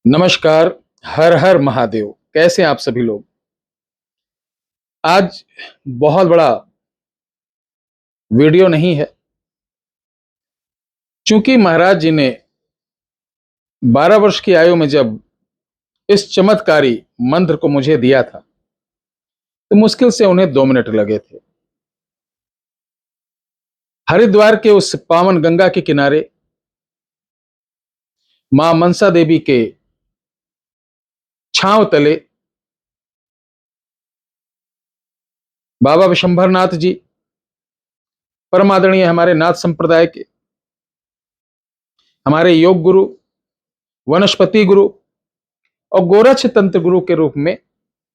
नमस्कार। हर हर महादेव। कैसे हैं आप सभी लोग? आज बहुत बड़ा वीडियो नहीं है, चूंकि महाराज जी ने 12 वर्ष की आयु में जब इस चमत्कारी मंत्र को मुझे दिया था, तो मुश्किल से उन्हें 2 मिनट लगे थे। हरिद्वार के उस पावन गंगा के किनारे मां मनसा देवी के छांव तले बाबा विशंभरनाथ जी, परम आदरणीय हमारे नाथ संप्रदाय के, हमारे योग गुरु, वनस्पति गुरु और गोरक्ष तंत्र गुरु के रूप में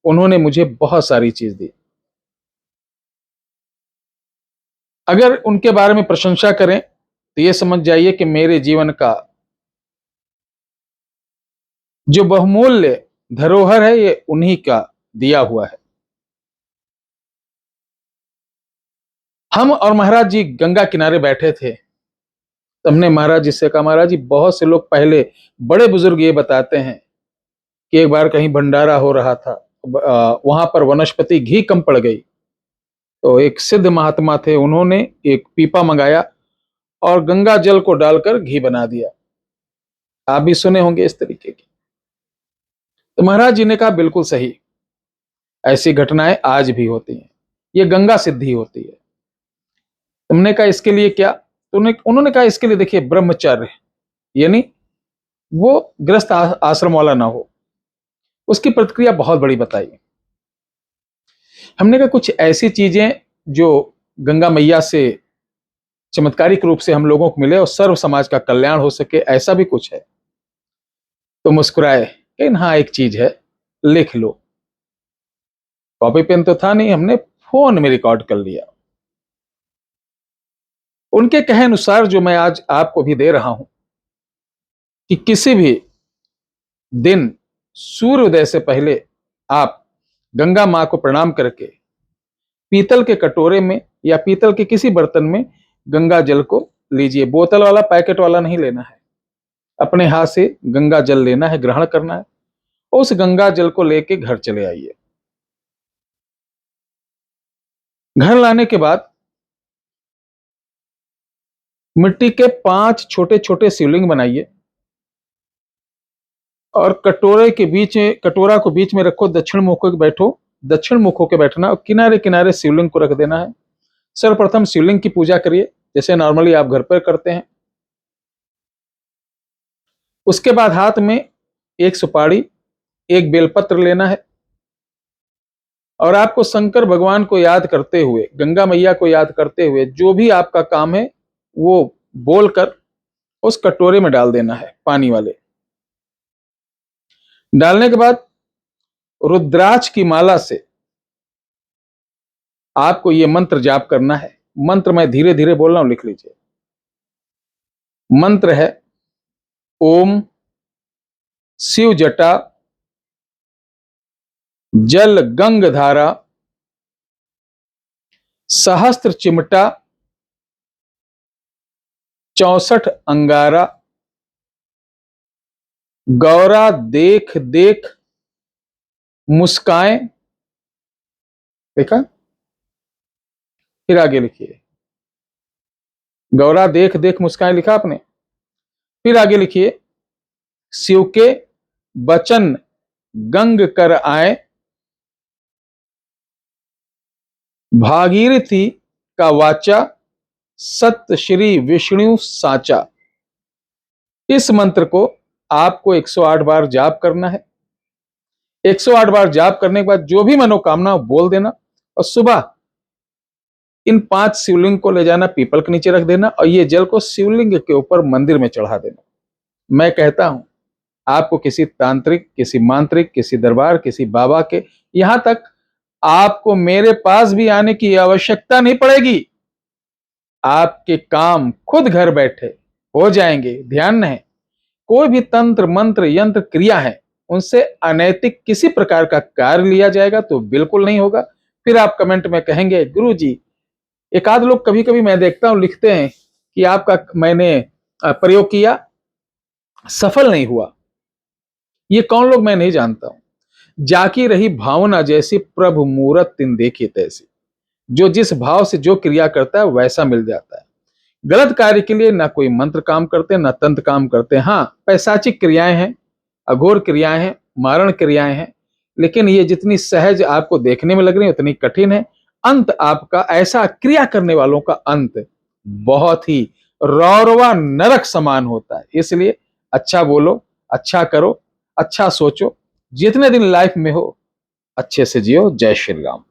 उन्होंने मुझे बहुत सारी चीज दी। अगर उनके बारे में प्रशंसा करें तो यह समझ जाइए कि मेरे जीवन का जो बहुमूल्य धरोहर है, ये उन्हीं का दिया हुआ है। हम और महाराज जी गंगा किनारे बैठे थे, तो हमने महाराज जी से कहा, महाराज जी, बहुत से लोग पहले बड़े बुजुर्ग ये बताते हैं कि एक बार कहीं भंडारा हो रहा था, वहां पर वनस्पति घी कम पड़ गई, तो एक सिद्ध महात्मा थे, उन्होंने एक पीपा मंगाया और गंगा जल को डालकर घी बना दिया। आप भी सुने होंगे इस तरीके की। तो महाराज जी ने कहा, बिल्कुल सही, ऐसी घटनाएं आज भी होती हैं, ये गंगा सिद्धि होती है। तुमने कहा इसके लिए क्या? तो उन्होंने कहा इसके लिए देखिए, ब्रह्मचर्य, यानी वो गृहस्थ आश्रम वाला ना हो। उसकी प्रतिक्रिया बहुत बड़ी बताई। हमने कहा कुछ ऐसी चीजें जो गंगा मैया से चमत्कारिक रूप से हम लोगों को मिले और सर्व समाज का कल्याण हो सके, ऐसा भी कुछ है? तो मुस्कुराए, लेकिन हाँ, एक चीज है, लिख लो। कॉपी पेन तो था नहीं, हमने फोन में रिकॉर्ड कर लिया। उनके कहे अनुसार जो मैं आज आपको भी दे रहा हूं कि किसी भी दिन सूर्योदय से पहले आप गंगा मां को प्रणाम करके पीतल के कटोरे में या पीतल के किसी बर्तन में गंगा जल को लीजिए। बोतल वाला, पैकेट वाला नहीं लेना है, अपने हाथ से गंगा जल लेना है, ग्रहण करना है। उस गंगा जल को लेके घर चले आइए। घर लाने के बाद मिट्टी के 5 छोटे छोटे शिवलिंग बनाइए और कटोरे के बीच में, कटोरा को बीच में रखो, दक्षिण मुख होकर बैठो, दक्षिण मुख होकर बैठना और किनारे किनारे शिवलिंग को रख देना है। सर्वप्रथम शिवलिंग की पूजा करिए, जैसे नॉर्मली आप घर पर करते हैं। उसके बाद हाथ में एक सुपारी, एक बेलपत्र लेना है और आपको शंकर भगवान को याद करते हुए, गंगा मैया को याद करते हुए, जो भी आपका काम है वो बोलकर उस कटोरे में डाल देना है, पानी वाले। डालने के बाद रुद्राक्ष की माला से आपको ये मंत्र जाप करना है। मंत्र मैं धीरे धीरे बोल रहा हूं, लिख लीजिए। मंत्र है, ओम शिव जटा जल गंग धारा सहस्त्र चिमटा 64 अंगारा गौरा देख देख मुस्काएं। देखा? फिर आगे लिखिए, गौरा देख देख मुस्काएं, लिखा आपने? फिर आगे लिखिए, शिव के बचन गंग कर आए भागीरथी का वाचा सत्य श्री विष्णु साचा। इस मंत्र को आपको 108 बार जाप करना है। 108 बार जाप करने के बाद जो भी मनोकामना बोल देना और सुबह इन 5 शिवलिंग को ले जाना, पीपल के नीचे रख देना और ये जल को शिवलिंग के ऊपर मंदिर में चढ़ा देना। मैं कहता हूं, आपको किसी तांत्रिक, किसी मांत्रिक, किसी दरबार, किसी बाबा के, यहां तक आपको मेरे पास भी आने की आवश्यकता नहीं पड़ेगी। आपके काम खुद घर बैठे हो जाएंगे। ध्यान रहे, कोई भी तंत्र मंत्र यंत्र क्रिया है, उनसे अनैतिक किसी प्रकार का कार्य लिया जाएगा तो बिल्कुल नहीं होगा। फिर आप कमेंट में कहेंगे, गुरुजी, एक आध लोग कभी कभी मैं देखता हूं लिखते हैं कि आपका मैंने प्रयोग किया, सफल नहीं हुआ। ये कौन लोग मैं नहीं जानता हूं। जाकी रही भावना जैसी प्रभु मूरत तिन देखी तैसी। जो जिस भाव से जो क्रिया करता है वैसा मिल जाता है। गलत कार्य के लिए ना कोई मंत्र काम करते ना तंत्र काम करते। हाँ, पैशाचिक क्रियाएं हैं, अघोर क्रियाएं हैं, मारण क्रियाएं हैं, लेकिन ये जितनी सहज आपको देखने में लग रही है उतनी कठिन है। अंत आपका ऐसा, क्रिया करने वालों का अंत बहुत ही रौरवा नरक समान होता है। इसलिए अच्छा बोलो, अच्छा करो, अच्छा सोचो, जितने दिन लाइफ में हो अच्छे से जियो। जय श्री राम।